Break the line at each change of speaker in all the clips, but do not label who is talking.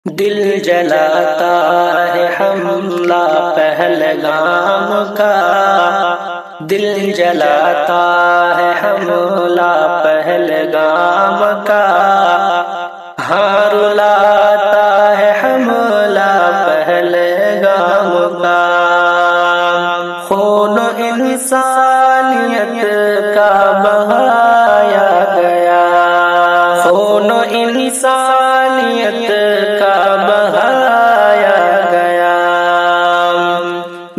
دل جلاتا ہے حملہ پہلگام کا، دل جلاتا ہے حملہ پہلگام کا، ہاں رلاتا ہے حملہ پہلگام کا، خون انسانیت کا بہایا گیا، خون انسانیت کا بہایا گیا،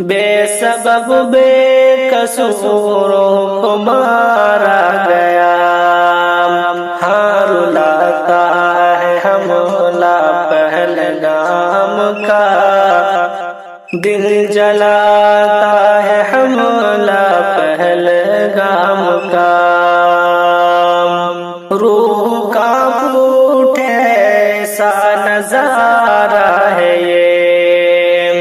بے سبب بے قصوروں کو مارا گیا، ہاں رلاتا ہے حملہ پہلگام کا، دل جلاتا ہے حملہ پہلگام کا، روح کا پھوٹے ایسا نظارہ ہے یہ،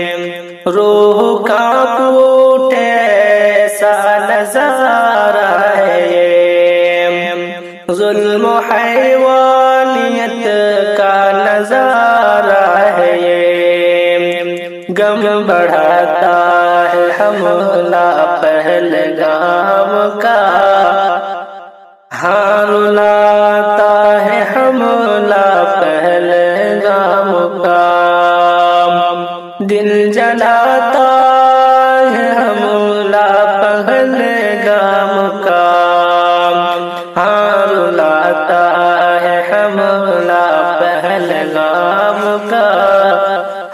روح کا پھوٹے ایسا نظارہ ہے یہ، ظلم و حیوانیت کا نظارہ ہے یہ، غم بڑھاتا ہے حملہ پہلگام کا، ہاں رلاتا ہے حملہ پہلگام کا، دل جلاتا ہے حملہ پہلگام کا، ہاں رلاتا ہے حملہ پہلگام کا،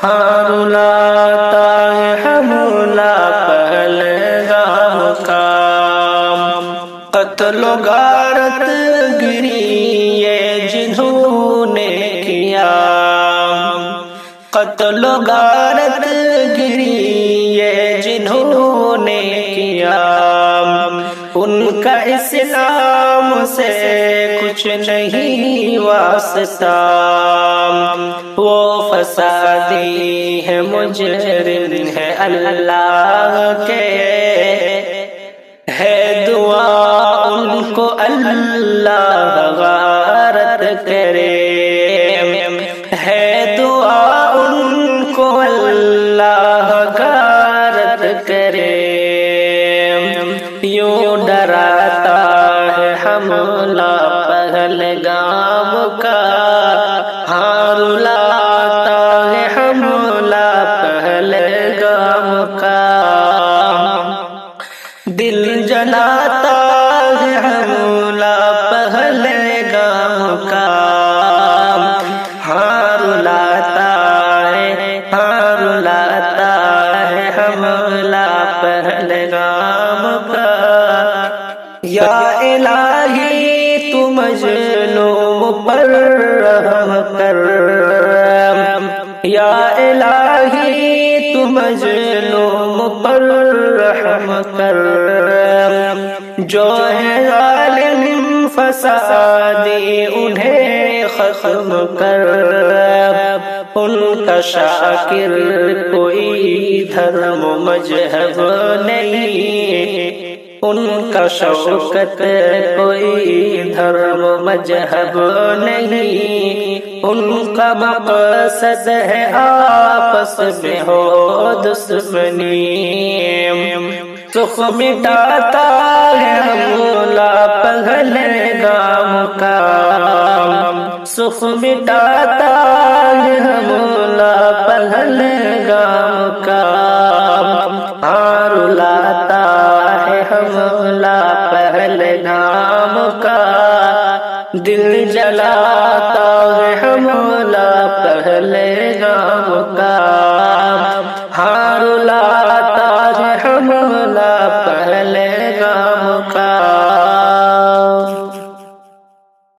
ہاں رلاتا ہے حملہ پہلگام کا، قتل و غارت گری یہ جنہوں نے کیا، قتل و غارت گری یہ جنہوں نے کیا، ان کا اسلام سے کچھ نہیں واسطہ، وہ فسادی ہے مجرم ہے اللہ کے، ہے دعا ان کو اللہ غارت کرے، ہے دعا ان کو اللہ غارت کرے، یوں ڈراتا ہے حملہ پہلگام کا، ہاں رلاتا ہے حملہ پہلگام کا، دل جلاتا ہے حملہ پہلگام کا، ہاں رلاتا ہے، ہاں رلاتا ہے حملہ پہلگام کا، یا الہی تو مظلوم پر رحم کر، یا الہی تو مظلوم پر رحم کر، جو ہے ظالم فسادی انہیں ختم کر، ان کا شاکر کوئی دھرم و مذہب نہیں، ان کا شوکت کوئی دھرم و مذہب نہیں، ان کا مقصد ہے آپس میں ہو دشمنی، سکھ مٹاتا ہے حملہ پہلگام کا، سکھ مٹاتا ہے حملہ پہلگام کا، ہاں رلاتا ہے حملہ پہلگام کا، دل جلاتا ہے حملہ پہلگام کا، ہاں رلاتا ہے حملہ پہلگام کا۔